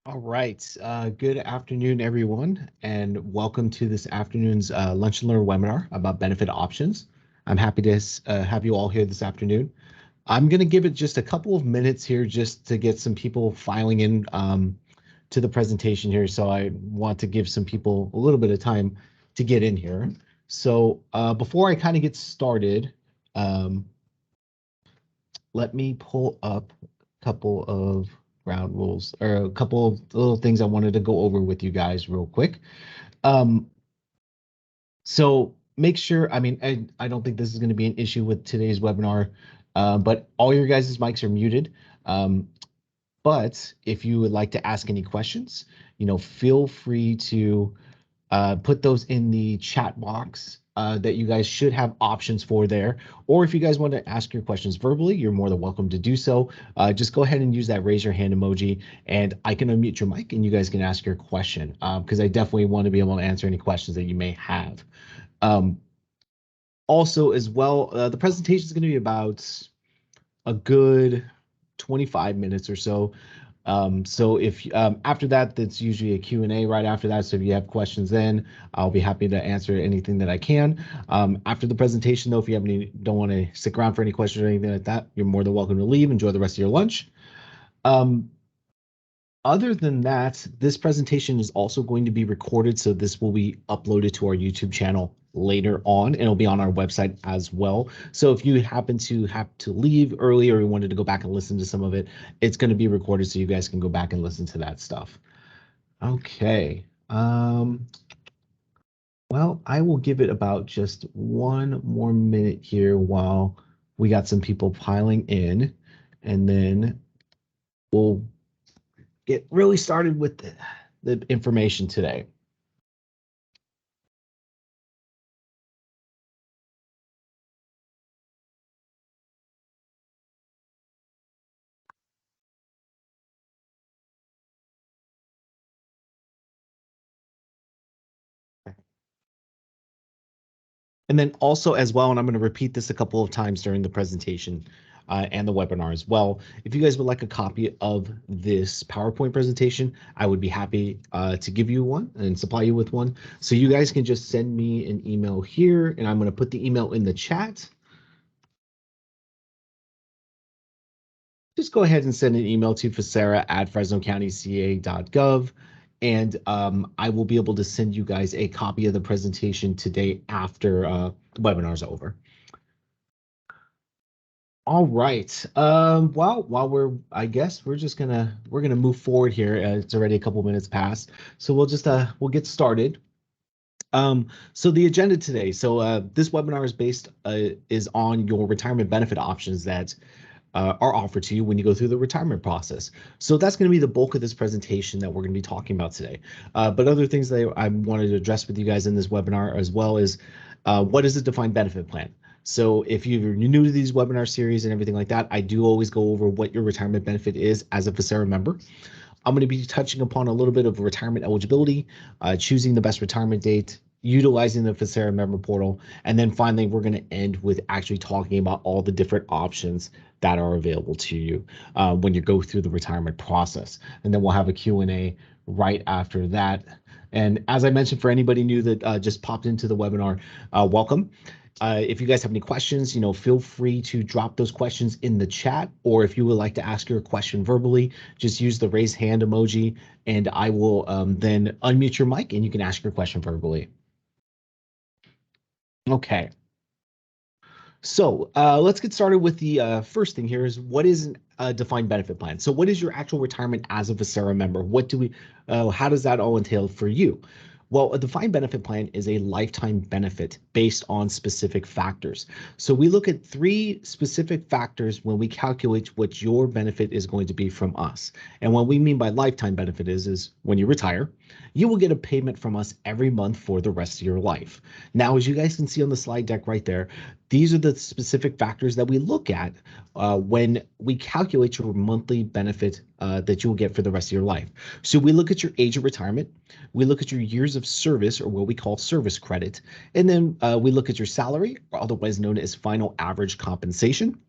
All right. Good afternoon, everyone, and welcome to this afternoon's Lunch and Learn webinar about benefit options. I'm happy to have you all here this afternoon. I'm going to give it just a couple of minutes here just to get some people filing in to the presentation here. So I want to give some people a little bit of time to get in here. So before I kind of get started, um, let me pull up a couple of ground rules or a couple of little things I wanted to go over with you guys real quick. Um, so make sure, I don't think this is going to be an issue with today's webinar, but all your guys' mics are muted. But if you would like to ask any questions, feel free to put those in the chat box that you guys should have options for there. Or if you guys want to ask your questions verbally, you're more than welcome to do so. Just go ahead and use that raise your hand emoji and I can unmute your mic and you guys can ask your question because I definitely want to be able to answer any questions that you may have. Also as well, the presentation is going to be about a good 25 minutes or so. So if after that, that's usually a Q&A right after that. So if you have questions then, I'll be happy to answer anything that I can. After the presentation though, if you have don't want to stick around for any questions or anything like that, you're more than welcome to leave. Enjoy the rest of your lunch. Other than that, this presentation is also going to be recorded, so this will be uploaded to our YouTube channel later on, and it'll be on our website as well. So if you happen to have to leave early or you wanted to go back and listen to some of it, it's going to be recorded so you guys can go back and listen to that stuff. Okay. Well, I will give it about just one more minute here while we got some people piling in, and then we'll get really started with the information today. And then also as well, and I'm going to repeat this a couple of times during the presentation and the webinar as well. If you guys would like a copy of this PowerPoint presentation, I would be happy to give you one and supply you with one. So you guys can just send me an email here, and I'm going to put the email in the chat. Just go ahead and send an email to facera@fresnocountyca.gov. And I will be able to send you guys a copy of the presentation today after the webinar is over. All right. Well, I guess we're gonna move forward here. It's already a couple minutes past, so we'll get started. So the agenda today. So this webinar is on your retirement benefit options that are offered to you when you go through the retirement process. So that's going to be the bulk of this presentation that we're going to be talking about today. But other things that I wanted to address with you guys in this webinar as well is what is a defined benefit plan? So if you're new to these webinar series and everything like that, I do always go over what your retirement benefit is as a Facera member. I'm going to be touching upon a little bit of retirement eligibility, choosing the best retirement date, utilizing the Facera member portal, and then finally we're going to end with actually talking about all the different options that are available to you when you go through the retirement process. And then we'll have a Q&A right after that. And as I mentioned, for anybody new that just popped into the webinar, welcome. If you guys have any questions, feel free to drop those questions in the chat, or if you would like to ask your question verbally, just use the raise hand emoji and I will then unmute your mic and you can ask your question verbally. Okay. So let's get started with the first thing here is what is a defined benefit plan? So what is your actual retirement as a Facera member? How does that all entail for you? Well, a defined benefit plan is a lifetime benefit based on specific factors. So we look at 3 specific factors when we calculate what your benefit is going to be from us. And what we mean by lifetime benefit is when you retire, you will get a payment from us every month for the rest of your life. Now, as you guys can see on the slide deck right there, these are the specific factors that we look at when we calculate your monthly benefit that you will get for the rest of your life. So we look at your age of retirement, we look at your years of service, or what we call service credit, and then we look at your salary, or otherwise known as final average compensation.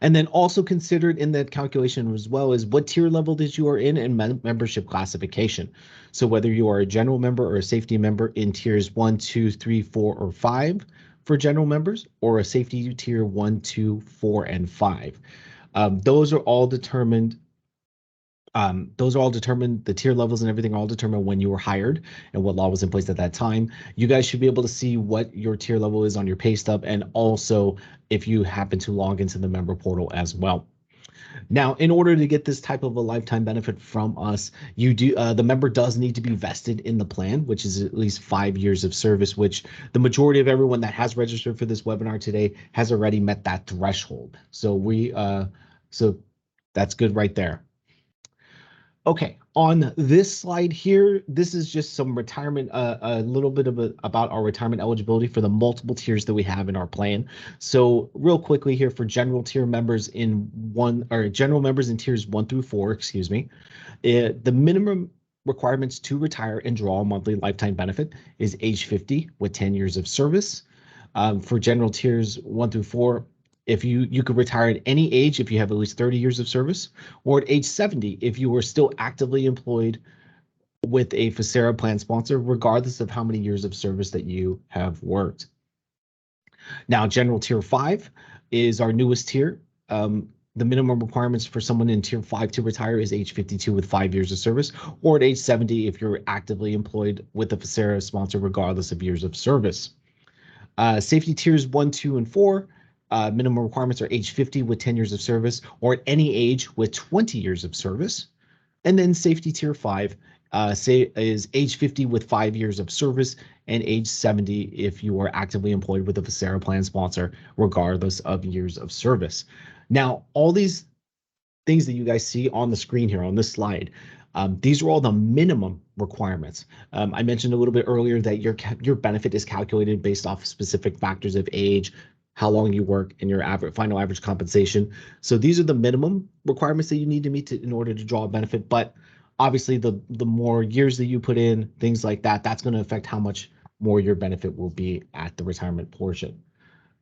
And then also considered in that calculation as well is what tier level that you are in and membership classification. So whether you are a general member or a safety member in tiers 1, 2, 3, 4, or 5 for general members, or a safety tier 1, 2, 4, and 5. Those are all determined. The tier levels and everything are all determined when you were hired and what law was in place at that time. You guys should be able to see what your tier level is on your pay stub, and also if you happen to log into the member portal as well. Now, in order to get this type of a lifetime benefit from us, the member does need to be vested in the plan, which is at least 5 years of service, which the majority of everyone that has registered for this webinar today has already met that threshold. So that's good right there. Okay, on this slide here, this is just some retirement, a little bit about our retirement eligibility for the multiple tiers that we have in our plan. So real quickly here for general members in tiers 1 through 4, excuse me, the minimum requirements to retire and draw a monthly lifetime benefit is age 50 with 10 years of service. For general tiers 1 through 4, if you could retire at any age if you have at least 30 years of service, or at age 70 if you were still actively employed with a Facera plan sponsor, regardless of how many years of service that you have worked. Now, general tier 5 is our newest tier. The minimum requirements for someone in tier 5 to retire is age 52 with 5 years of service, or at age 70 if you're actively employed with a Facera sponsor, regardless of years of service. Safety tiers 1, 2, and 4, minimum requirements are age 50 with 10 years of service, or at any age with 20 years of service. And then safety tier 5 is age 50 with 5 years of service, and age 70 if you are actively employed with a Facera plan sponsor, regardless of years of service. Now, all these things that you guys see on the screen here on this slide, these are all the minimum requirements. I mentioned a little bit earlier that your benefit is calculated based off specific factors of age, how long you work, and your final average compensation. So these are the minimum requirements that you need to meet in order to draw a benefit. But obviously, the more years that you put in, things like that, that's going to affect how much more your benefit will be at the retirement portion.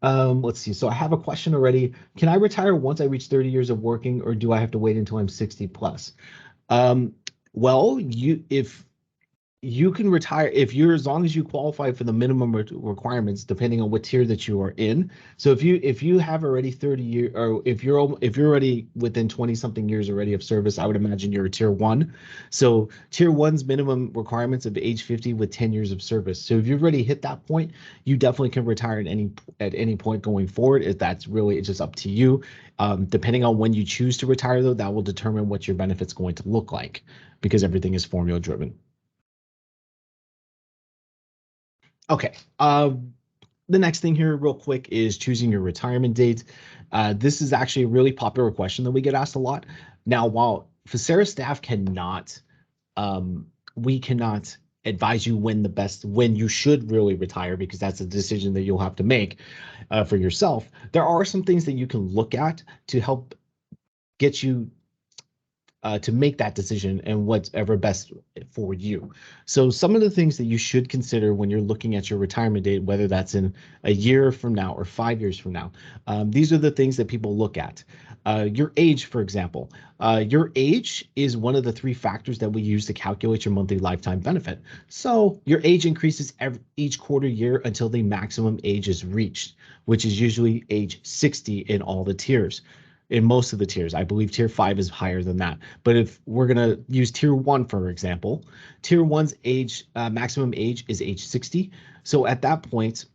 Let's see. So I have a question already. Can I retire once I reach 30 years of working, or do I have to wait until I'm 60 plus? Well, if you can retire as long as you qualify for the minimum requirements, depending on what tier that you are in. So if you have already 30 years, or if you're already within 20 something years already of service, I would imagine you're a tier 1. So tier 1's minimum requirements of age 50 with 10 years of service. So if you've already hit that point, you definitely can retire at any point going forward. It's just up to you. Depending on when you choose to retire, though, that will determine what your benefit's going to look like, because everything is formula driven. Okay, the next thing here real quick is choosing your retirement date. This is actually a really popular question that we get asked a lot. Now, while Facera staff we cannot advise you when you should really retire, because that's a decision that you'll have to make for yourself. There are some things that you can look at to help get you to make that decision and whatever best for you. So some of the things that you should consider when you're looking at your retirement date, whether that's in a year from now or 5 years from now, these are the things that people look at. Your age, for example. Your age is one of the 3 factors that we use to calculate your monthly lifetime benefit. So your age increases each quarter year until the maximum age is reached, which is usually age 60 in all the tiers. In most of the tiers, I believe tier 5 is higher than that. But if we're gonna use tier 1, for example, tier 1's maximum age is age 60. So at that point,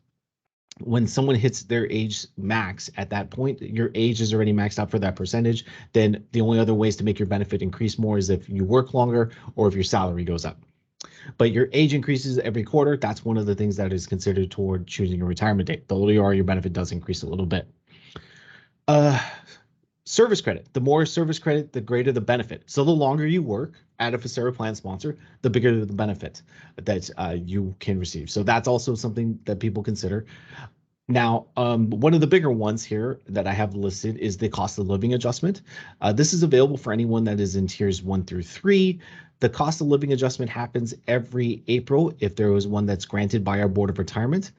when someone hits their age max, at that point, your age is already maxed out for that percentage. Then the only other ways to make your benefit increase more is if you work longer or if your salary goes up. But your age increases every quarter. That's one of the things that is considered toward choosing a retirement date. The older you are, your benefit does increase a little bit. Service credit. The more service credit, the greater the benefit. So the longer you work at a Facera plan sponsor, the bigger the benefit that you can receive. So that's also something that people consider. Now, one of the bigger ones here that I have listed is the cost of living adjustment. This is available for anyone that is in tiers 1 through 3. The cost of living adjustment happens every April if there was one that's granted by our Board of Retirement.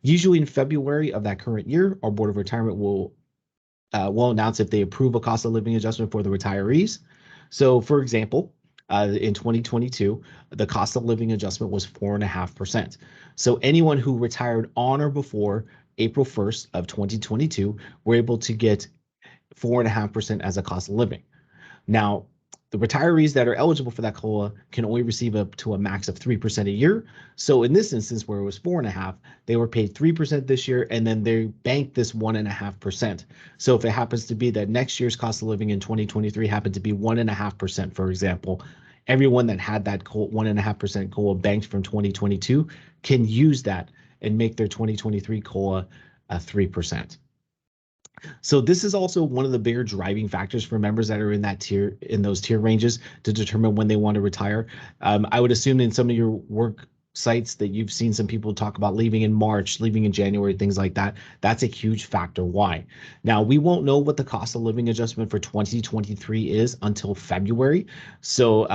Usually in February of that current year, our Board of Retirement will will announce if they approve a cost of living adjustment for the retirees. So, for example, in 2022, the cost of living adjustment was 4.5%. So anyone who retired on or before April 1st of 2022 were able to get 4.5% as a cost of living. Now, the retirees that are eligible for that COLA can only receive up to a max of 3% a year. So in this instance, where it was 4.5, they were paid 3% this year, and then they banked this 1.5%. So if it happens to be that next year's cost of living in 2023 happened to be 1.5%, for example, everyone that had that 1.5% COLA banked from 2022 can use that and make their 2023 COLA 3%. So this is also one of the bigger driving factors for members that are in that tier, in those tier ranges, to determine when they want to retire. I would assume in some of your work sites that you've seen some people talk about leaving in March, leaving in January, things like that. That's a huge factor. Why? Now, we won't know what the cost of living adjustment for 2023 is until February. So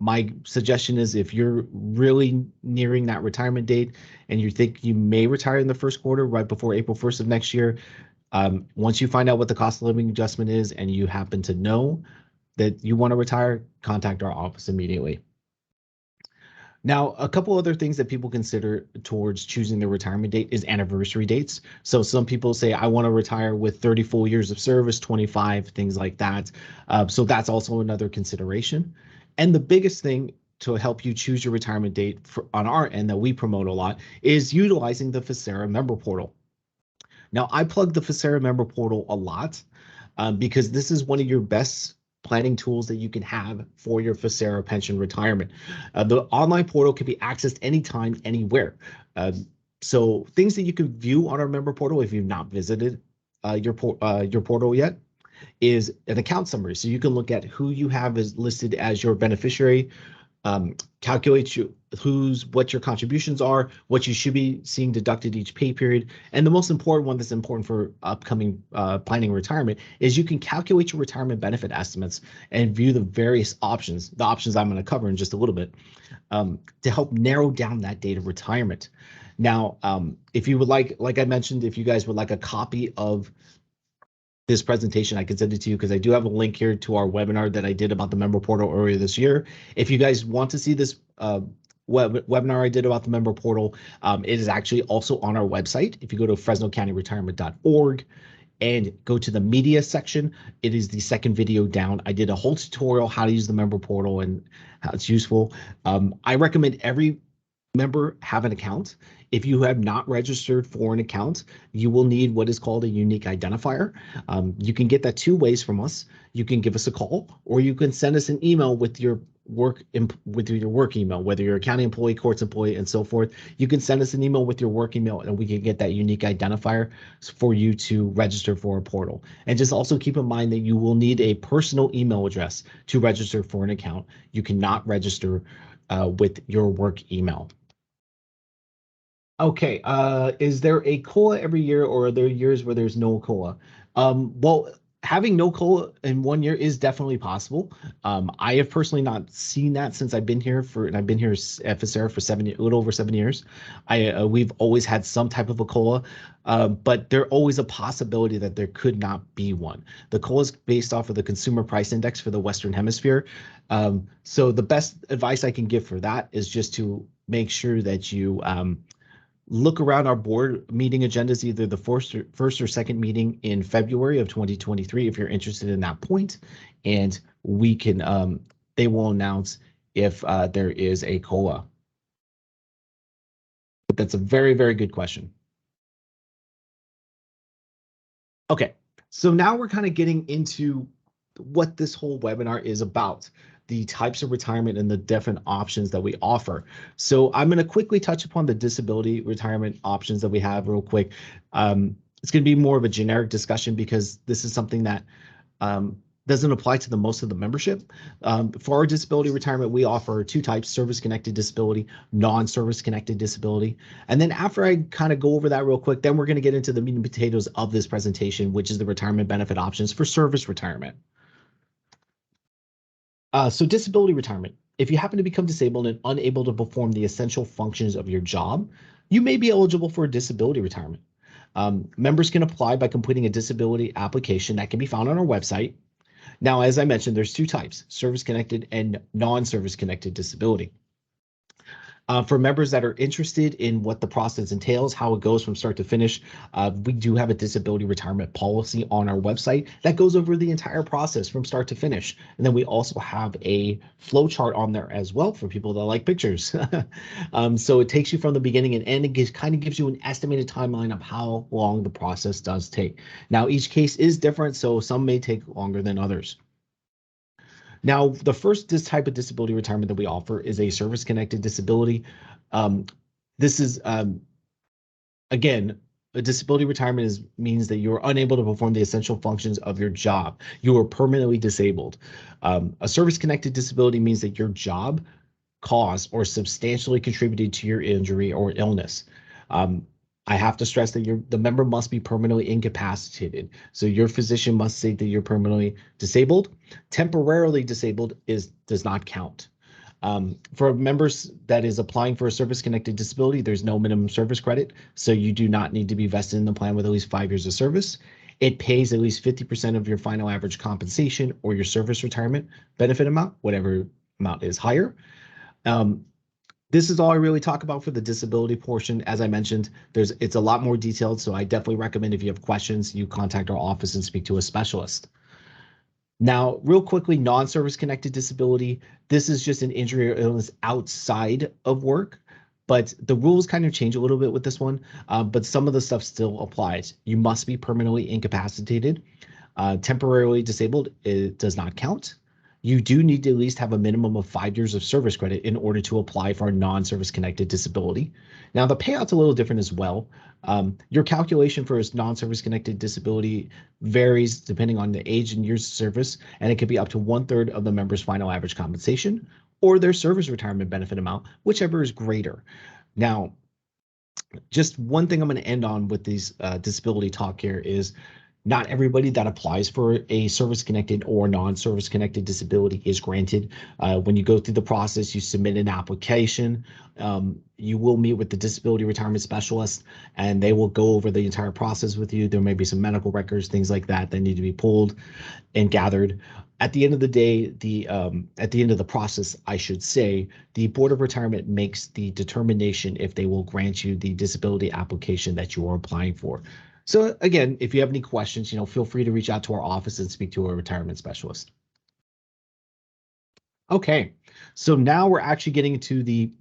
my suggestion is, if you're really nearing that retirement date and you think you may retire in the first quarter, right before April 1st of next year, once you find out what the cost of living adjustment is and you happen to know that you want to retire, contact our office immediately. Now, a couple other things that people consider towards choosing their retirement date is anniversary dates. So some people say, I want to retire with 30 full years of service, 25, things like that. So that's also another consideration. And the biggest thing to help you choose your retirement date on our end that we promote a lot is utilizing the Facera member portal. Now, I plug the Facera member portal a lot because this is one of your best planning tools that you can have for your Facera pension retirement. The online portal can be accessed anytime, anywhere. So things that you can view on our member portal, if you've not visited your portal yet, is an account summary. So you can look at who you have as listed as your beneficiary, calculate what your contributions are, what you should be seeing deducted each pay period. And the most important one that's important for upcoming planning retirement is you can calculate your retirement benefit estimates and view the various options, the options I'm going to cover in just a little bit, to help narrow down that date of retirement. Now, if you would like I mentioned, if you guys would like a copy of this presentation, I can send it to you because I do have a link here to our webinar that I did about the member portal earlier this year. If you guys want to see this webinar I did about the member portal, it is actually also on our website. If you go to fresnocountyretirement.org and go to the media section, it is the second video down. I did a whole tutorial how to use the member portal and how it's useful. I recommend every member have an account. If you have not registered for an account, you will need what is called a unique identifier. You can get that two ways from us. You can give us a call, or you can send us an email with your work email, whether you're a county employee, courts employee, and so forth. You can send us an email with your work email, and we can get that unique identifier for you to register for a portal. And just also keep in mind that you will need a personal email address to register for an account. You cannot register with your work email. Okay, is there a COLA every year, or are there years where there's no COLA? Well, having no COLA in one year is definitely possible. I have personally not seen that since I've been here and I've been here at Facera for a little over 7 years. We've always had some type of a COLA, but there's always a possibility that there could not be one. The COLA is based off of the Consumer Price Index for the Western Hemisphere. So the best advice I can give for that is just to make sure that you look around our board meeting agendas, either the first or second meeting in February of 2023, if you're interested in that point, and we can they will announce if there is a COLA. But that's a very, very good question. Okay, so now we're kind of getting into what this whole webinar is about, the types of retirement and the different options that we offer. So I'm going to quickly touch upon the disability retirement options that we have real quick. It's going to be more of a generic discussion because this is something that doesn't apply to the most of the membership. For our disability retirement, we offer two types: service-connected disability, non-service-connected disability. And then after I kind of go over that real quick, then we're going to get into the meat and potatoes of this presentation, which is the retirement benefit options for service retirement. So disability retirement. If you happen to become disabled and unable to perform the essential functions of your job, you may be eligible for a disability retirement. Members can apply by completing a disability application that can be found on our website. Now, as I mentioned, there's two types, service-connected and non-service-connected disability. For members that are interested in what the process entails, how it goes from start to finish, we do have a disability retirement policy on our website that goes over the entire process from start to finish. And then we also have a flow chart on there as well for people that like pictures. So it takes you from the beginning and end. It kind of gives you an estimated timeline of how long the process does take. Now, each case is different, so some may take longer than others. Now, the first type of disability retirement that we offer is a service-connected disability. This is, again, a disability retirement means that you're unable to perform the essential functions of your job. You are permanently disabled. A service-connected disability means that your job caused or substantially contributed to your injury or illness. I have to stress that the member must be permanently incapacitated. So your physician must say that you're permanently disabled. Temporarily disabled does not count. For members that is applying for a service-connected disability, there's no minimum service credit, so you do not need to be vested in the plan with at least 5 years of service. It pays at least 50% of your final average compensation or your service retirement benefit amount, whatever amount is higher. This is all I really talk about for the disability portion. As I mentioned, it's a lot more detailed, so I definitely recommend if you have questions, you contact our office and speak to a specialist. Now, real quickly, non-service connected disability. This is just an injury or illness outside of work, but the rules kind of change a little bit with this one, but some of the stuff still applies. You must be permanently incapacitated. Temporarily disabled, it does not count. You do need to at least have a minimum of 5 years of service credit in order to apply for a non-service connected disability. Now, the payout's a little different as well. Your calculation for a non-service connected disability varies depending on the age and years of service, and it could be up to 1/3 of the member's final average compensation or their service retirement benefit amount, whichever is greater. Now, just one thing I'm going to end on with these disability talk here is not everybody that applies for a service-connected or non-service-connected disability is granted. When you go through the process, you submit an application. You will meet with the disability retirement specialist, and they will go over the entire process with you. There may be some medical records, things like that need to be pulled and gathered. At the end of the day, at the end of the process, I should say, the Board of Retirement makes the determination if they will grant you the disability application that you are applying for. So again, if you have any questions, feel free to reach out to our office and speak to a retirement specialist. Okay, so now we're actually getting into the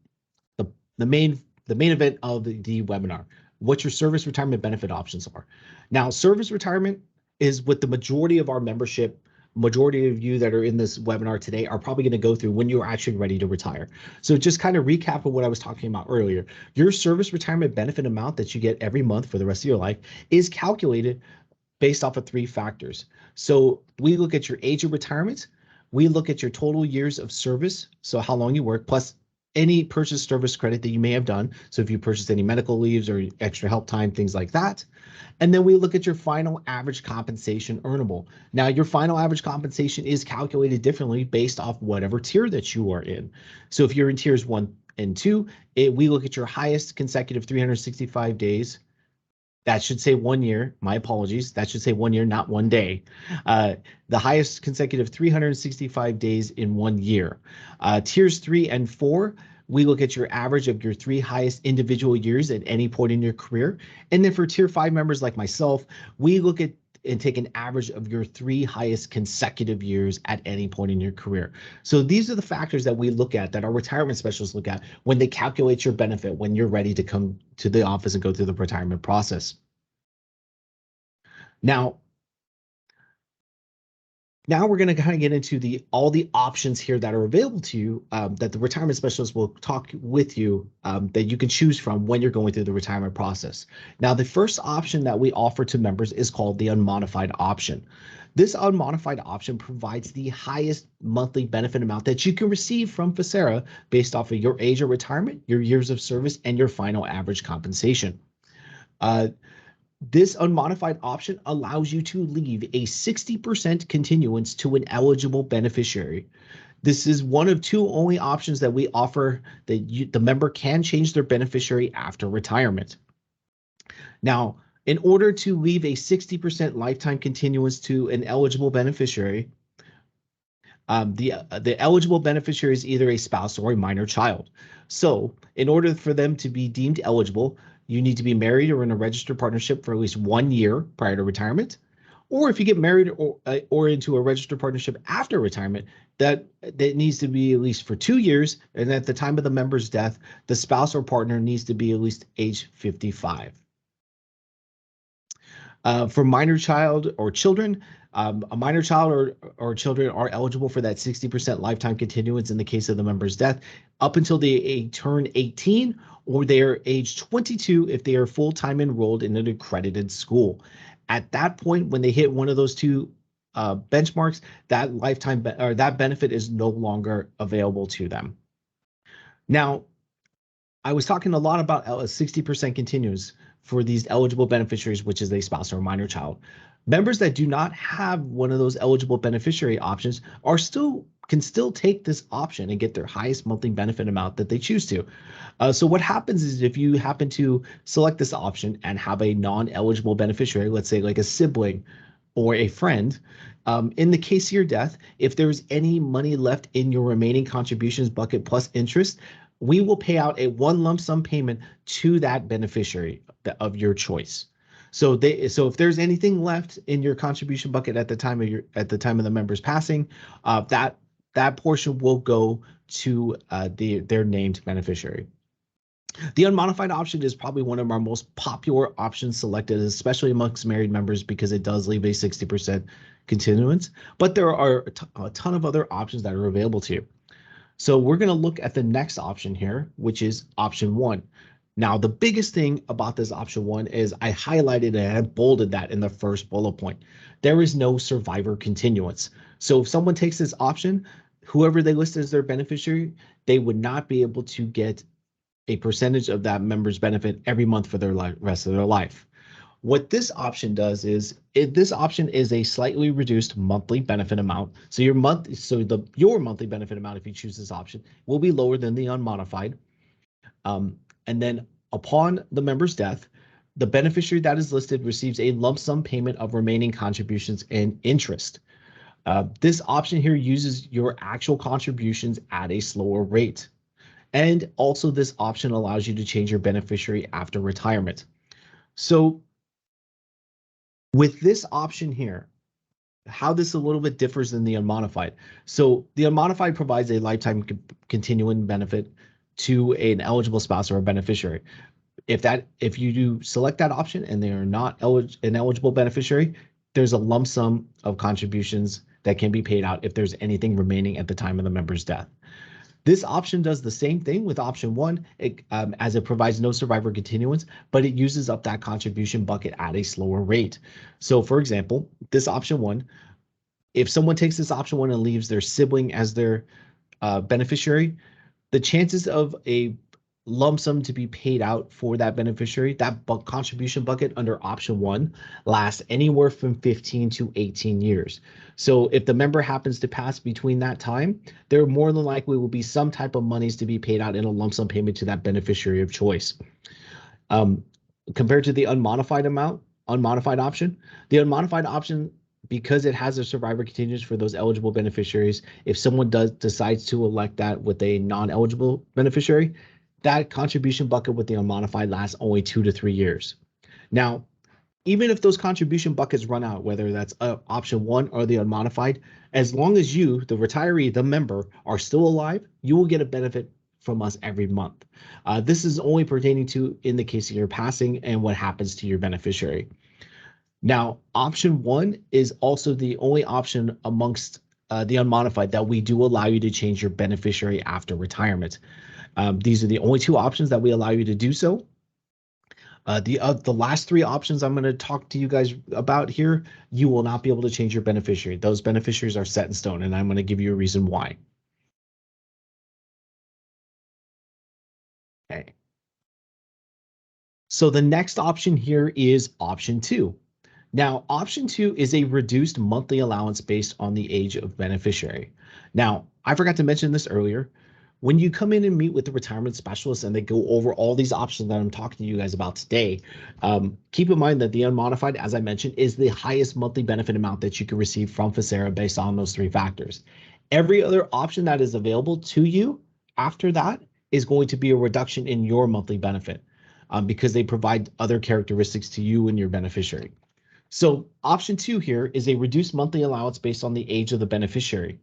main event of the webinar, what your service retirement benefit options are. Now, service retirement is what the majority of our membership, majority of you that are in this webinar today are probably going to go through when you're actually ready to retire. So just kind of recap of what I was talking about earlier. Your service retirement benefit amount that you get every month for the rest of your life is calculated based off of 3 factors. So we look at your age of retirement, we look at your total years of service, so how long you work, plus any purchase service credit that you may have done. So if you purchased any medical leaves or extra help time, things like that. And then we look at your final average compensation earnable. Now, your final average compensation is calculated differently based off whatever tier that you are in. So if you're in tiers 1 and 2, we look at your highest consecutive 365 days. That should say 1 year. My apologies. That should say 1 year, not 1 day. The highest consecutive 365 days in 1 year. Tiers 3 and 4, we look at your average of your 3 highest individual years at any point in your career. And then for tier 5 members like myself, we look at and take an average of your 3 highest consecutive years at any point in your career. So these are the factors that we look at, that our retirement specialists look at when they calculate your benefit when you're ready to come to the office and go through the retirement process. Now we're going to kind of get into all the options here that are available to you, that the retirement specialist will talk with you, that you can choose from when you're going through the retirement process. Now, the first option that we offer to members is called the unmodified option. This unmodified option provides the highest monthly benefit amount that you can receive from Facera based off of your age of retirement, your years of service, and your final average compensation. This unmodified option allows you to leave a 60% continuance to an eligible beneficiary. This is one of 2 only options that we offer that the member can change their beneficiary after retirement. Now, In order to leave a 60% lifetime continuance to an eligible beneficiary, the eligible beneficiary is either a spouse or a minor child. So in order for them to be deemed eligible, you need to be married or in a registered partnership for at least 1 year prior to retirement. Or if you get married or into a registered partnership after retirement, that needs to be at least for 2 years. And at the time of the member's death, the spouse or partner needs to be at least age 55. For minor child or children, a minor child or children are eligible for that 60% lifetime continuance in the case of the member's death up until they turn 18 or they are age 22 if they are full-time enrolled in an accredited school. At that point, when they hit one of those two benchmarks, that lifetime or that benefit is no longer available to them. Now, I was talking a lot about a 60% continuous for these eligible beneficiaries, which is a spouse or a minor child. Members that do not have one of those eligible beneficiary options can still take this option and get their highest monthly benefit amount that they choose to. So what happens is if you happen to select this option and have a non-eligible beneficiary, let's say like a sibling or a friend, in the case of your death, if there's any money left in your remaining contributions bucket plus interest, we will pay out a one lump sum payment to that beneficiary of your choice. So if there's anything left in your contribution bucket at the time of the member's passing, that portion will go to their named beneficiary. The unmodified option is probably one of our most popular options selected, especially amongst married members, because it does leave a 60% continuance. But there are a ton of other options that are available to you. So we're going to look at the next option here, which is option 1. Now, the biggest thing about this option 1 is I highlighted and I bolded that in the first bullet point. There is no survivor continuance. So if someone takes this option, whoever they list as their beneficiary, they would not be able to get a percentage of that member's benefit every month for their rest of their life. What this option does is this option is a slightly reduced monthly benefit amount. So your monthly benefit amount, if you choose this option, will be lower than the unmodified. And then upon the member's death, the beneficiary that is listed receives a lump sum payment of remaining contributions and interest. This option here uses your actual contributions at a slower rate. And also this option allows you to change your beneficiary after retirement. So with this option here, how this a little bit differs than the unmodified. So the unmodified provides a lifetime continuing benefit to an eligible spouse or a beneficiary. If you do select that option and they are not an eligible beneficiary, there's a lump sum of contributions that can be paid out if there's anything remaining at the time of the member's death. This option does the same thing with option 1, as it provides no survivor continuance, but it uses up that contribution bucket at a slower rate. So for example, this option 1, if someone takes this option 1 and leaves their sibling as their beneficiary, the chances of a lump sum to be paid out for that beneficiary, that contribution bucket under option 1 lasts anywhere from 15 to 18 years. So if the member happens to pass between that time, there more than likely will be some type of monies to be paid out in a lump sum payment to that beneficiary of choice. Compared to the unmodified option, the unmodified option, because it has a survivor continuance for those eligible beneficiaries, if someone decides to elect that with a non-eligible beneficiary, that contribution bucket with the unmodified lasts only 2 to 3 years. Now, even if those contribution buckets run out, whether that's option 1 or the unmodified, as long as you, the retiree, the member, are still alive, you will get a benefit from us every month. This is only pertaining to in the case of your passing and what happens to your beneficiary. Now, option 1 is also the only option amongst the unmodified that we do allow you to change your beneficiary after retirement. These are the only 2 options that we allow you to do so. The last 3 options I'm going to talk to you guys about here, you will not be able to change your beneficiary. Those beneficiaries are set in stone, and I'm going to give you a reason why. Okay. So the next option here is option 2. Now, option 2 is a reduced monthly allowance based on the age of beneficiary. Now, I forgot to mention this earlier. When you come in and meet with the retirement specialist and they go over all these options that I'm talking to you guys about today, keep in mind that the unmodified, as I mentioned, is the highest monthly benefit amount that you can receive from Facera based on those three factors. Every other option that is available to you after that is going to be a reduction in your monthly benefit because they provide other characteristics to you and your beneficiary. So option 2 here is a reduced monthly allowance based on the age of the beneficiary.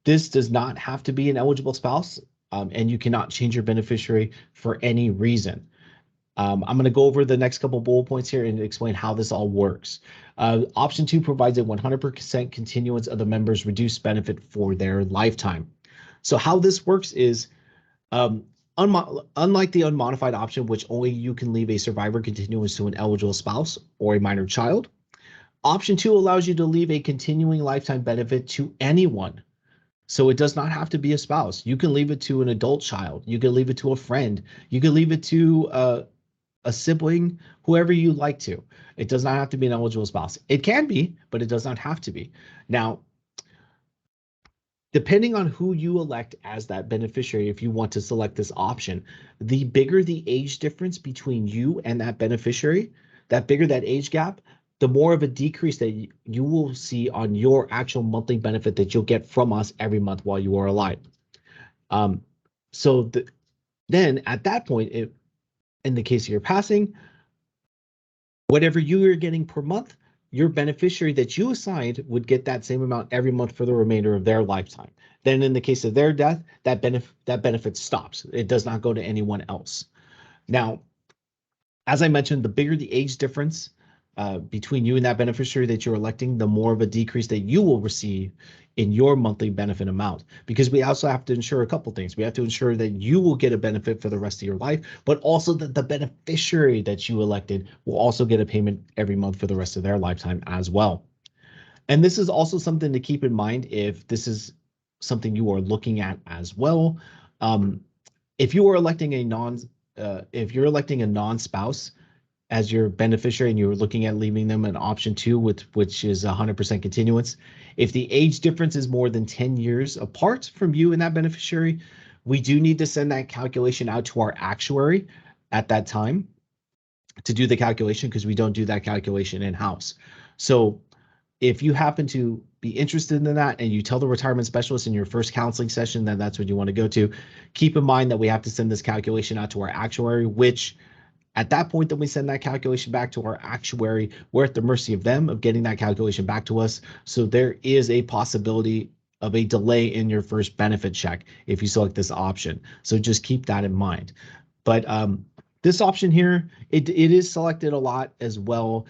This does not have to be an eligible spouse, and you cannot change your beneficiary for any reason. I'm going to go over the next couple bullet points here and explain how this all works. Option 2 provides a 100% continuance of the member's reduced benefit for their lifetime. So how this works is, unlike the unmodified option, which only you can leave a survivor continuance to an eligible spouse or a minor child, option 2 allows you to leave a continuing lifetime benefit to anyone. So it does not have to be a spouse. You can leave it to an adult child. You can leave it to a friend. You can leave it to a sibling, whoever you like to. It does not have to be an eligible spouse. It can be, but it does not have to be. Now, depending on who you elect as that beneficiary, if you want to select this option, the bigger the age difference between you and that beneficiary, that bigger that age gap, the more of a decrease that you will see on your actual monthly benefit that you'll get from us every month while you are alive. Then at that point, in the case of your passing, whatever you are getting per month, your beneficiary that you assigned would get that same amount every month for the remainder of their lifetime. Then in the case of their death, that benefit stops. It does not go to anyone else. Now, as I mentioned, the bigger the age difference between you and that beneficiary that you're electing, the more of a decrease that you will receive in your monthly benefit amount, because we also have to ensure a couple things. We have to ensure that you will get a benefit for the rest of your life, but also that the beneficiary that you elected will also get a payment every month for the rest of their lifetime as well. And this is also something to keep in mind if this is something you are looking at as well. If you are electing a non-spouse as your beneficiary and you're looking at leaving them an option 2, which is 100% continuance, if the age difference is more than 10 years apart from you and that beneficiary, we do need to send that calculation out to our actuary at that time to do the calculation, because we don't do that calculation in-house. So if you happen to be interested in that and you tell the retirement specialist in your first counseling session that that's what you want to go to, keep in mind that we have to send this calculation out to our actuary, which at that point that we send that calculation back to our actuary, we're at the mercy of them of getting that calculation back to us. So there is a possibility of a delay in your first benefit check if you select this option. So just keep that in mind. But this option here, it is selected a lot as well.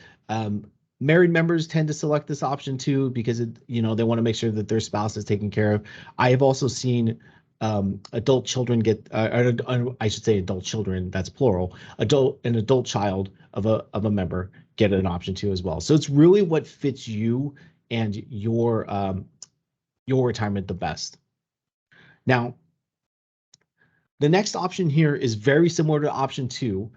Married members tend to select this option too because they want to make sure that their spouse is taken care of. I have also seen adult children get, I should say adult children, that's plural, an adult child of a member get an option 2 as well. So it's really what fits you and your retirement the best. Now, the next option here is very similar to option 2.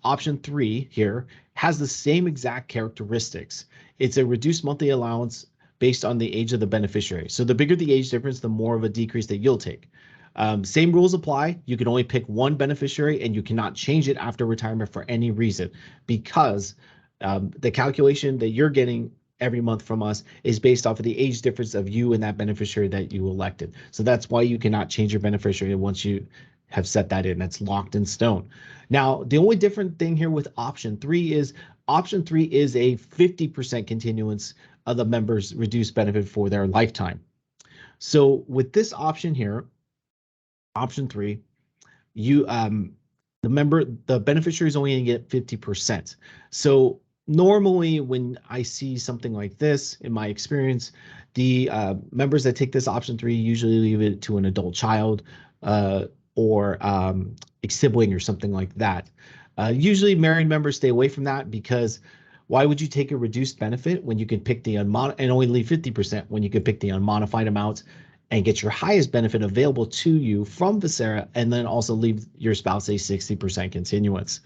Option 3 here has the same exact characteristics. It's a reduced monthly allowance based on the age of the beneficiary. So the bigger the age difference, the more of a decrease that you'll take. Same rules apply. You can only pick one beneficiary and you cannot change it after retirement for any reason, because the calculation that you're getting every month from us is based off of the age difference of you and that beneficiary that you elected. So that's why you cannot change your beneficiary once you have set that in. That's locked in stone. Now, the only different thing here with option 3 is a 50% continuance of the member's reduced benefit for their lifetime. So with this option here, option 3, the beneficiary is only going to get 50%. So normally when I see something like this, in my experience, the members that take this option 3 usually leave it to an adult child or a sibling or something like that. Usually married members stay away from that, because why would you take a reduced benefit when you can pick the and only leave 50% when you could pick the unmodified amount and get your highest benefit available to you from Visera, and then also leave your spouse a 60% continuance.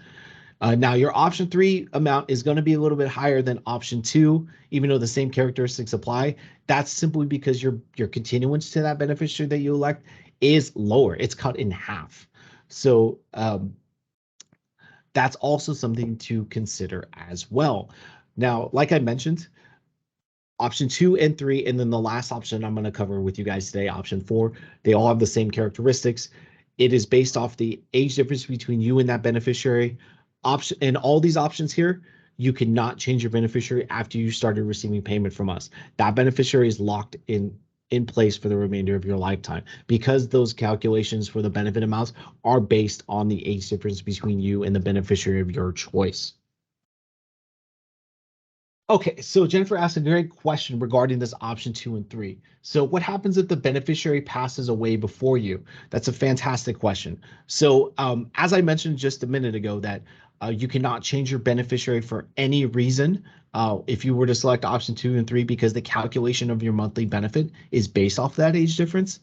Now your option 3 amount is going to be a little bit higher than option 2, even though the same characteristics apply. That's simply because your continuance to that beneficiary that you elect is lower. It's cut in half. So that's also something to consider as well. Now, like I mentioned, option 2 and 3, and then the last option I'm going to cover with you guys today, option 4, they all have the same characteristics. It is based off the age difference between you and that beneficiary. Option and all these options here, you cannot change your beneficiary after you started receiving payment from us. That beneficiary is locked in place for the remainder of your lifetime, because those calculations for the benefit amounts are based on the age difference between you and the beneficiary of your choice. Okay, so Jennifer asked a great question regarding this option 2 and 3. So what happens if the beneficiary passes away before you? That's a fantastic question. So as I mentioned just a minute ago, that you cannot change your beneficiary for any reason if you were to select option 2 and 3, because the calculation of your monthly benefit is based off that age difference.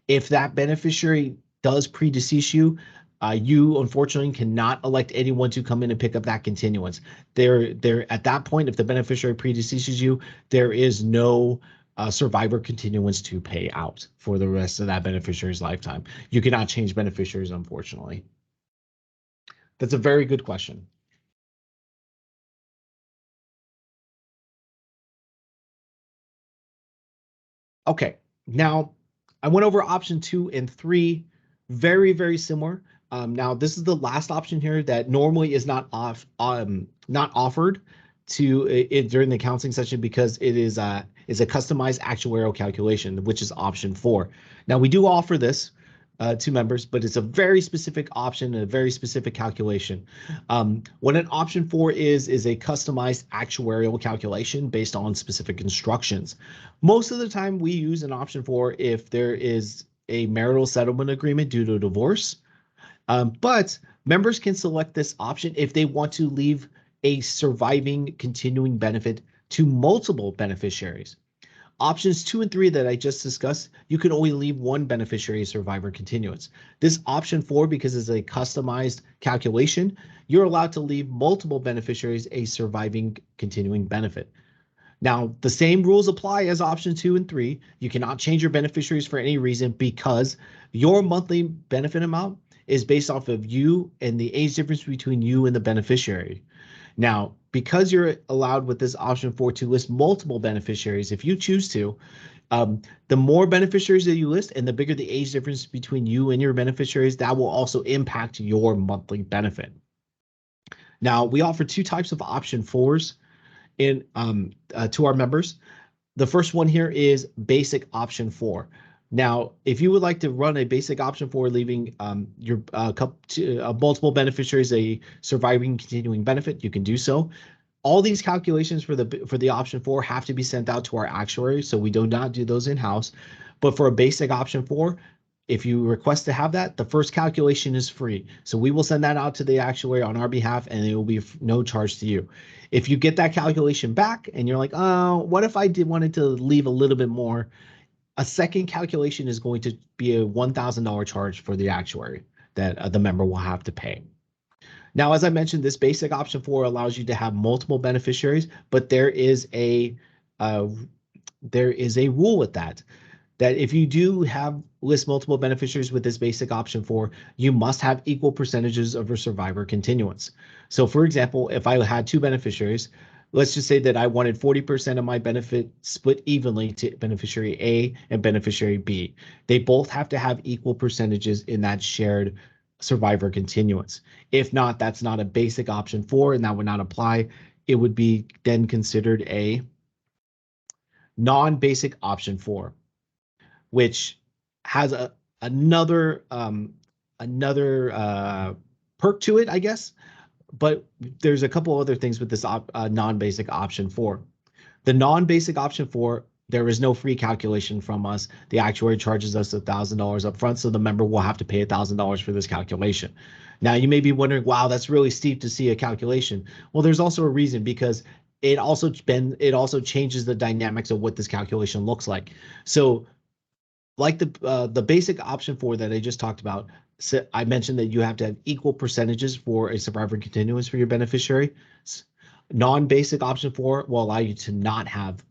If that beneficiary does predecease you, you unfortunately cannot elect anyone to come in and pick up that continuance. There at that point, if the beneficiary predeceases you, there is no survivor continuance to pay out for the rest of that beneficiary's lifetime. You cannot change beneficiaries, unfortunately. That's a very good question. Okay, now I went over option 2 and 3, very, very similar. Now this is the last option here that normally is not offered to during the counseling session, because it is a customized actuarial calculation, which is option 4. Now we do offer this to members, but it's a very specific option and a very specific calculation. What an option 4 is a customized actuarial calculation based on specific instructions. Most of the time we use an option 4 if there is a marital settlement agreement due to divorce. But members can select this option if they want to leave a surviving continuing benefit to multiple beneficiaries. Options 2 and 3 that I just discussed, you can only leave one beneficiary survivor continuance. This option 4, because it's a customized calculation, you're allowed to leave multiple beneficiaries a surviving continuing benefit. Now, the same rules apply as option 2 and 3. You cannot change your beneficiaries for any reason, because your monthly benefit amount is based off of you and the age difference between you and the beneficiary. Now, because you're allowed with this option 4 to list multiple beneficiaries, if you choose to, the more beneficiaries that you list and the bigger the age difference between you and your beneficiaries, that will also impact your monthly benefit. Now, we offer 2 types of option 4s to our members. The first one here is basic option 4. Now, if you would like to run a basic option 4, leaving your multiple beneficiaries a surviving continuing benefit, you can do so. All these calculations for the option 4 have to be sent out to our actuary, so we do not do those in-house. But for a basic option 4, if you request to have that, the first calculation is free. So we will send that out to the actuary on our behalf, and it will be no charge to you. If you get that calculation back and you're like, oh, what if I wanted to leave a little bit more? A second calculation is going to be a $1,000 charge for the actuary that the member will have to pay. Now, as I mentioned, this basic option 4 allows you to have multiple beneficiaries, but there is a rule with that if you do list multiple beneficiaries with this basic option 4, you must have equal percentages of a survivor continuance. So for example, if I had 2 beneficiaries, let's just say that I wanted 40% of my benefit split evenly to beneficiary A and beneficiary B. They both have to have equal percentages in that shared survivor continuance. If not, that's not a basic option 4, and that would not apply. It would be then considered a non-basic option 4, which has another perk to it, I guess. But there's a couple other things with this non-basic option 4. The non-basic option 4, there is no free calculation from us. The actuary charges us $1,000 up front, so the member will have to pay $1,000 for this calculation. Now, you may be wondering, wow, that's really steep to see a calculation. Well, there's also a reason, because it also changes the dynamics of what this calculation looks like. So like the basic option 4 that I just talked about, so I mentioned that you have to have equal percentages for a survivor continuance for your beneficiary. Non-basic option 4 will allow you to not have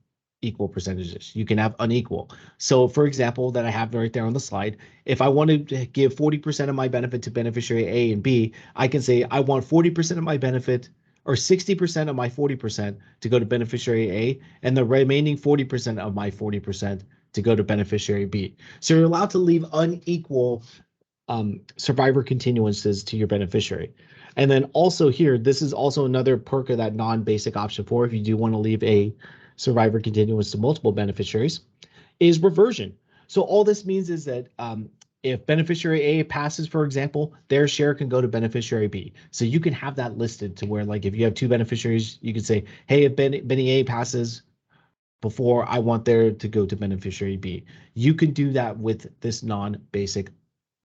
equal percentages. You can have unequal. So for example, that I have right there on the slide, if I wanted to give 40% of my benefit to beneficiary A and B, I can say I want 40% of my benefit or 60% of my 40% to go to beneficiary A and the remaining 40% of my 40% to go to beneficiary B. So you're allowed to leave unequal survivor continuances to your beneficiary. And then also here, this is also another perk of that non-basic option 4, if you do want to leave a survivor continuance to multiple beneficiaries, is reversion. So all this means is that if beneficiary A passes, for example, their share can go to beneficiary B. So you can have that listed to where, like, if you have two beneficiaries, you could say, hey, if Benny A passes before, I want there to go to beneficiary B. You can do that with this non-basic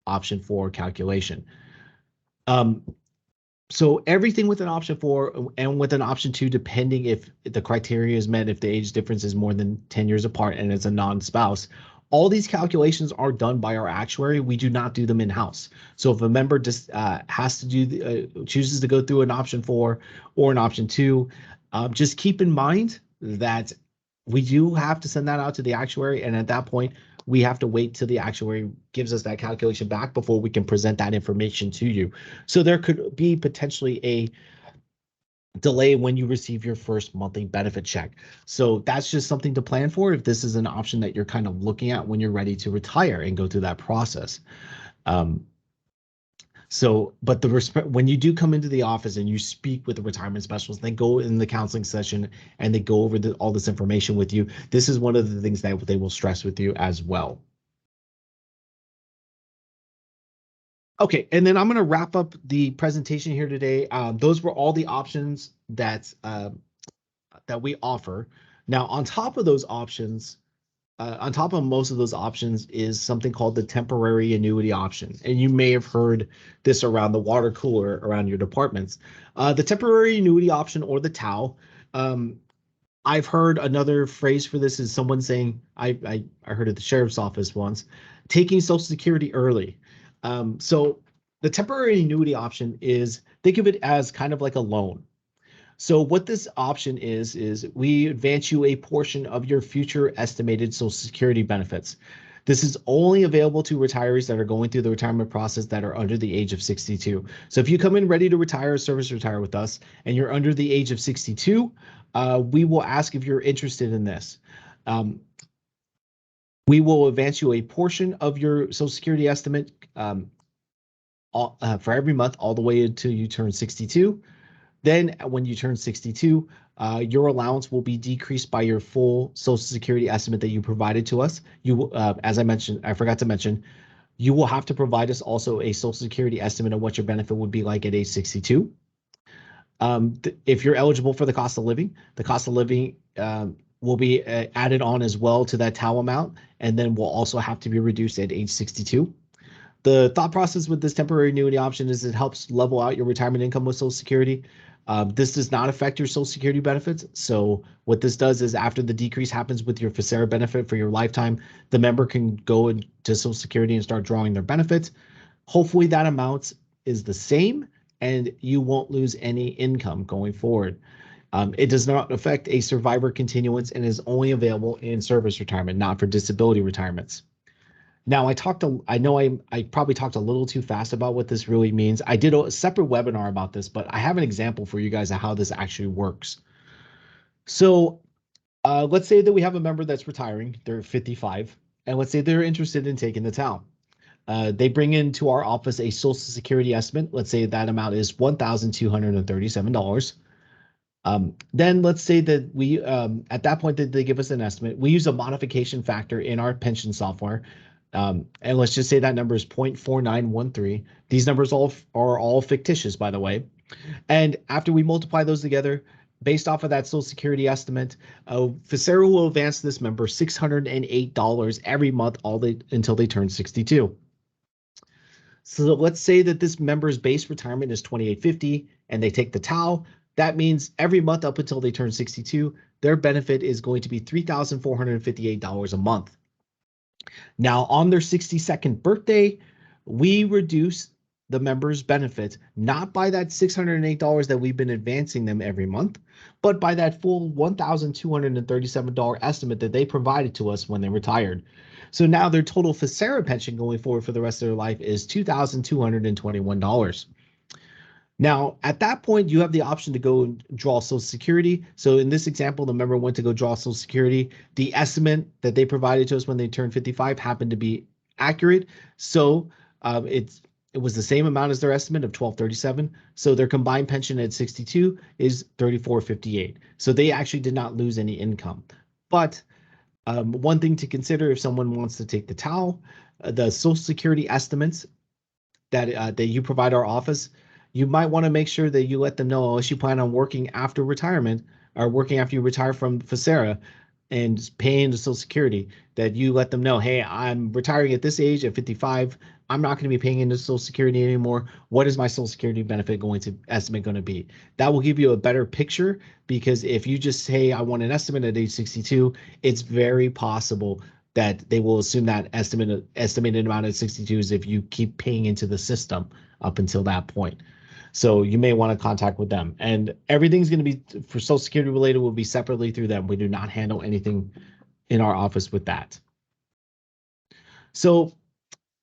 option 4 calculation. So everything with an option 4 and with an option 2, depending if the criteria is met, if the age difference is more than 10 years apart and it's a non-spouse, all these calculations are done by our actuary. We do not do them in-house. So if a member just has to do chooses to go through an option 4 or an option 2, just keep in mind that we do have to send that out to the actuary, and at that point, we have to wait till the actuary gives us that calculation back before we can present that information to you. So there could be potentially a delay when you receive your first monthly benefit check. So that's just something to plan for if this is an option that you're kind of looking at when you're ready to retire and go through that process. But when you do come into the office and you speak with the retirement specialist, they go in the counseling session and they go over all this information with you. This is one of the things that they will stress with you as well. Okay, and then I'm going to wrap up the presentation here today. Those were all the options that we offer. Now, on top of those options, on top of most of those options is something called the temporary annuity option. And you may have heard this around the water cooler around your departments. The temporary annuity option, or the TAO, I've heard another phrase for this is someone saying, I heard at the sheriff's office once, taking Social Security early. So the temporary annuity option is, think of it as kind of like a loan. So what this option is we advance you a portion of your future estimated Social Security benefits. This is only available to retirees that are going through the retirement process that are under the age of 62. So if you come in ready to retire or service retire with us and you're under the age of 62, we will ask if you're interested in this. We will advance you a portion of your Social Security estimate for every month all the way until you turn 62. Then when you turn 62, your allowance will be decreased by your full Social Security estimate that you provided to us. You, as I forgot to mention, you will have to provide us also a Social Security estimate of what your benefit would be like at age 62. If you're eligible for the cost of living will be added on as well to that TAO amount, and then will also have to be reduced at age 62. The thought process with this temporary annuity option is it helps level out your retirement income with Social Security. This does not affect your Social Security benefits. So what this does is after the decrease happens with your FSERA benefit for your lifetime, the member can go into Social Security and start drawing their benefits. Hopefully that amount is the same and you won't lose any income going forward. It does not affect a survivor continuance and is only available in service retirement, not for disability retirements. Now, I know I probably talked a little too fast about what this really means. I did a separate webinar about this, but I have an example for you guys of how this actually works. So let's say that we have a member that's retiring, they're 55, and let's say they're interested in taking the TAO. They bring into our office a Social Security estimate. Let's say that amount is $1,237. Then let's say that we, at that point that they give us an estimate, we use a modification factor in our pension software. And let's just say that number is 0.4913. These numbers are all fictitious, by the way. And after we multiply those together, based off of that Social Security estimate, FSERA will advance this member $608 every month until they turn 62. So let's say that this member's base retirement is $2,850 and they take the TAO. That means every month up until they turn 62, their benefit is going to be $3,458 a month. Now, on their 62nd birthday, we reduce the members' benefits, not by that $608 that we've been advancing them every month, but by that full $1,237 estimate that they provided to us when they retired. So now their total Facera pension going forward for the rest of their life is $2,221. Now, at that point, you have the option to go and draw Social Security. So in this example, the member went to go draw Social Security. The estimate that they provided to us when they turned 55 happened to be accurate. So it was the same amount as their estimate of 1237. So their combined pension at 62 is 3458. So they actually did not lose any income. But one thing to consider if someone wants to take the TAL, the Social Security estimates that you provide our office, you might want to make sure that you let them know, unless you plan on working after retirement or working after you retire from Facera and paying the Social Security, that you let them know, hey, I'm retiring at this age at 55. I'm not going to be paying into Social Security anymore. What is my Social Security benefit estimate going to be? That will give you a better picture, because if you just say, I want an estimate at age 62, it's very possible that they will assume that estimated amount at 62 is if you keep paying into the system up until that point. So you may want to contact with them, and everything's going to be for Social Security related will be separately through them. We do not handle anything in our office with that. So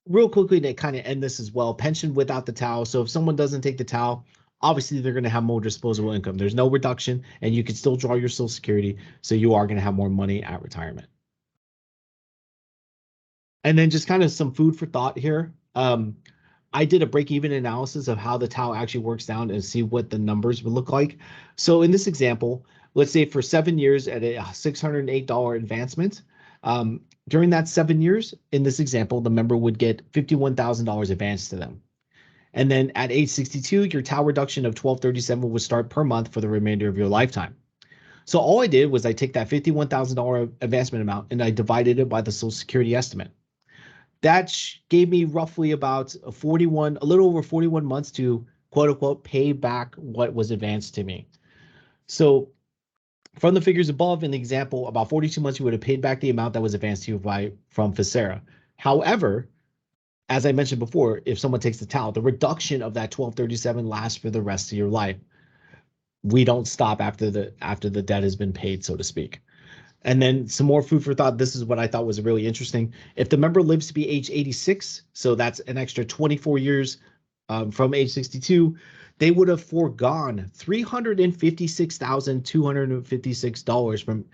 real quickly to kind of end this as well, pension without the TAL. So if someone doesn't take the TAL, obviously they're going to have more disposable income. There's no reduction, and you can still draw your Social Security. So you are going to have more money at retirement. And then just kind of some food for thought here. I did a break-even analysis of how the TAL actually works down and see what the numbers would look like. So in this example, let's say for 7 years at a $608 advancement, during that 7 years, in this example, the member would get $51,000 advanced to them. And then at age 62, your TAL reduction of $1,237 would start per month for the remainder of your lifetime. So all I did was I take that $51,000 advancement amount and I divided it by the Social Security estimate. That gave me roughly about a little over 41 months to quote unquote pay back what was advanced to me. So from the figures above in the example, about 42 months you would have paid back the amount that was advanced to you from Facera. However, as I mentioned before, if someone takes the TAL, the reduction of that 1237 lasts for the rest of your life. We don't stop after the debt has been paid, so to speak. And then some more food for thought. This is what I thought was really interesting. If the member lives to be age 86, so that's an extra 24 years from age 62, they would have foregone $356,256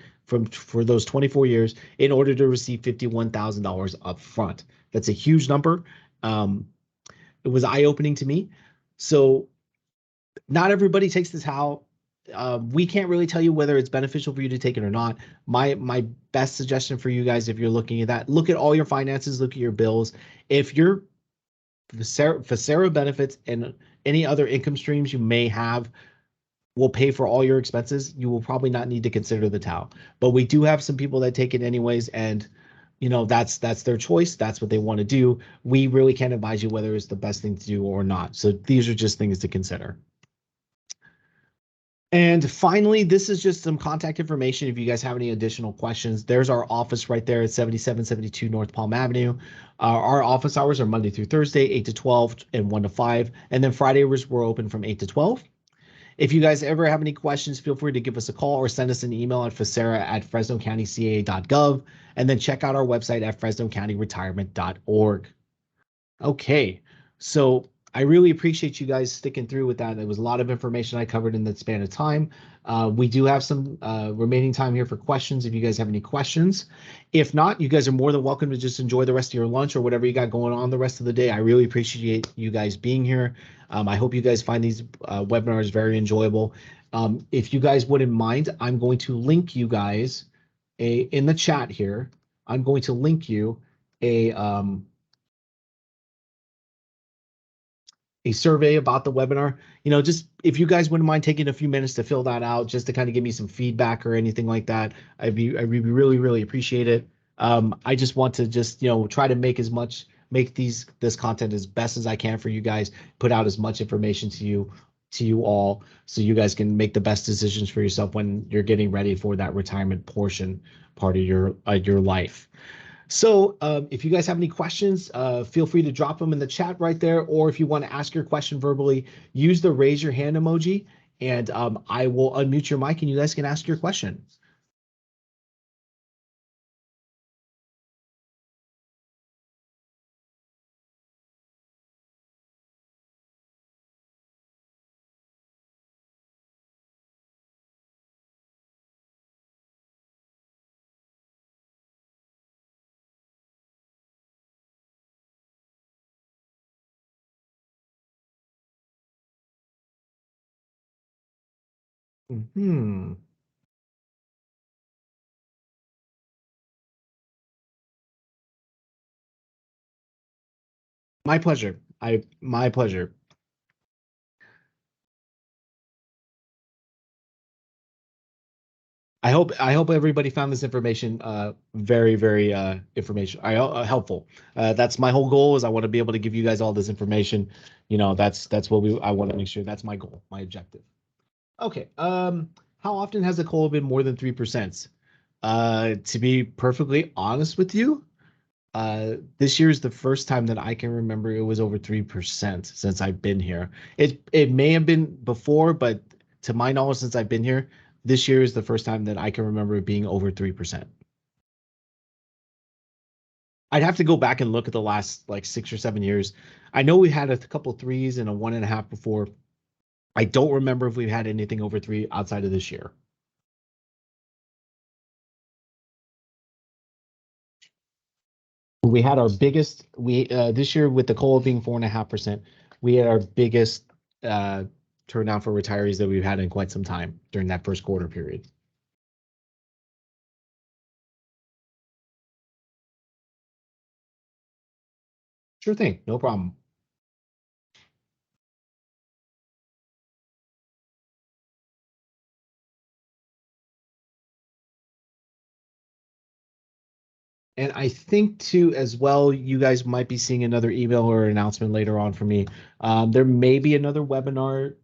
for those 24 years in order to receive $51,000 up front. That's a huge number. It was eye-opening to me. So not everybody takes this TAL. We can't really tell you whether it's beneficial for you to take it or not. My best suggestion for you guys, if you're looking at that, look at all your finances, look at your bills. If your Facera benefits and any other income streams you may have will pay for all your expenses, you will probably not need to consider the TAL. But we do have some people that take it anyways, and that's their choice. That's what they want to do. We really can't advise you whether it's the best thing to do or not. So these are just things to consider. And finally, this is just some contact information. If you guys have any additional questions, there's our office right there at 7772 North Palm Avenue. Our office hours are Monday through Thursday, 8 to 12 and 1 to 5. And then Fridays, we're open from 8 to 12. If you guys ever have any questions, feel free to give us a call or send us an email at facera@fresnocountyca.gov. And then check out our website at fresnocountyretirement.org. Okay, so I really appreciate you guys sticking through with that. It was a lot of information I covered in that span of time. We do have some remaining time here for questions if you guys have any questions. If not, you guys are more than welcome to just enjoy the rest of your lunch or whatever you got going on the rest of the day. I really appreciate you guys being here. I hope you guys find these webinars very enjoyable. If you guys wouldn't mind, I'm going to link you guys in the chat here. I'm going to link you a survey about the webinar. Just if you guys wouldn't mind taking a few minutes to fill that out, just to kind of give me some feedback or anything like that, I'd really appreciate it. I just want to just try to make this content as best as I can for you guys, put out as much information to you all, so you guys can make the best decisions for yourself when you're getting ready for that retirement part of your life. So if you guys have any questions, feel free to drop them in the chat right there. Or if you want to ask your question verbally, use the raise your hand emoji, and I will unmute your mic and you guys can ask your question. Hmm. My pleasure. My pleasure. I hope everybody found this information very very information helpful. That's my whole goal is I want to be able to give you guys all this information. You know, that's what I want to make sure that's my goal, my objective. Okay. How often has the cola been more than 3%? To be perfectly honest with you, this year is the first time that I can remember it was over 3% since I've been here. It may have been before, but to my knowledge, since I've been here, this year is the first time that I can remember it being over 3%. I'd have to go back and look at the last like 6 or 7 years. I know we had a couple threes and a 1.5 before. I don't remember if we've had anything over three outside of this year. We had our biggest we this year with the cola being 4.5%. We had our biggest uh, turnout for retirees that we've had in quite some time during that first quarter period. Sure thing, no problem. And I think too, as well, you guys might be seeing another email or announcement later on from me. There may be another webinar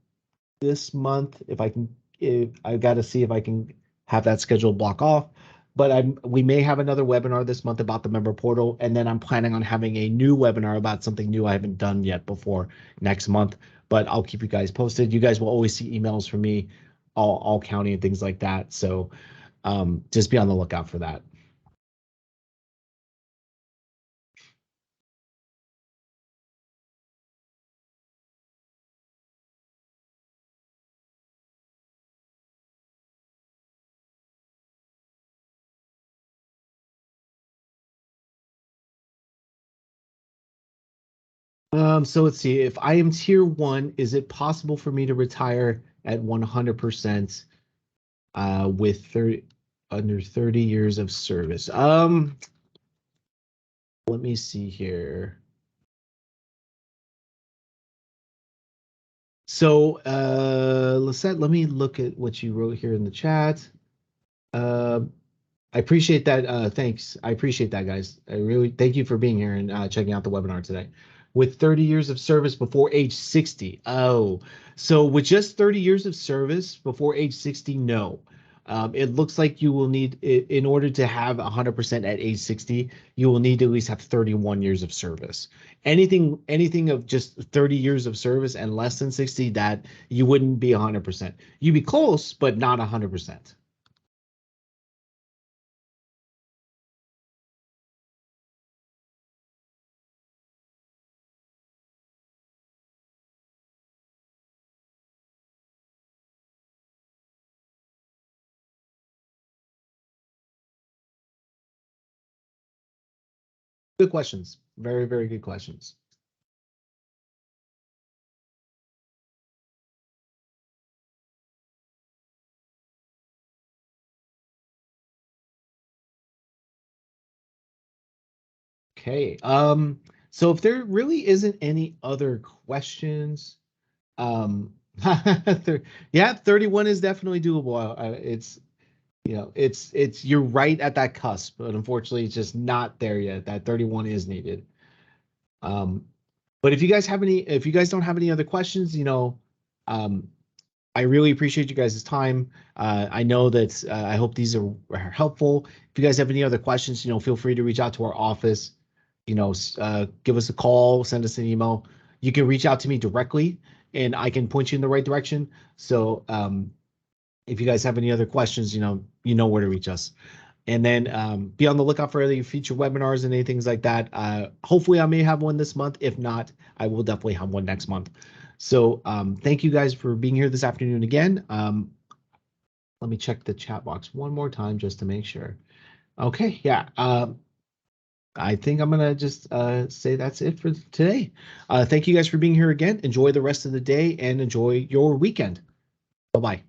this month if I can. If I got to see if I can have that schedule block off. But we may have another webinar this month about the member portal, and then I'm planning on having a new webinar about something new I haven't done yet before next month. But I'll keep you guys posted. You guys will always see emails from me, all county and things like that. So just be on the lookout for that. So let's see. If I am tier one, is it possible for me to retire at 100% with 30 under 30 years of service? Let me see here. So, Lisette, let me look at what you wrote here in the chat. Um, I appreciate that. Thanks. I appreciate that, guys. I really thank you for being here and checking out the webinar today. With 30 years of service before age 60. Oh, so with just 30 years of service before age 60, no. It looks like you will need, in order to have 100% at age 60, you will need to at least have 31 years of service. Anything of just 30 years of service and less than 60, that you wouldn't be 100%. You'd be close, but not 100%. Good questions. Very, very good questions. Okay. So if there really isn't any other questions, um, yeah, 31 is definitely doable. It's, you're right at that cusp, but unfortunately, it's just not there yet. That 31 is needed. Um, but if you guys don't have any other questions, um, I really appreciate you guys' time. I know that I hope these are helpful. If you guys have any other questions, feel free to reach out to our office. Give us a call, send us an email. You can reach out to me directly, and I can point you in the right direction. So if you guys have any other questions, you know where to reach us. And then be on the lookout for any future webinars and anything like that. Hopefully, I may have one this month. If not, I will definitely have one next month. So thank you guys for being here this afternoon again. Let me check the chat box one more time just to make sure. Okay, yeah. I think I'm gonna just say that's it for today. Thank you guys for being here again. Enjoy the rest of the day and enjoy your weekend. Bye-bye.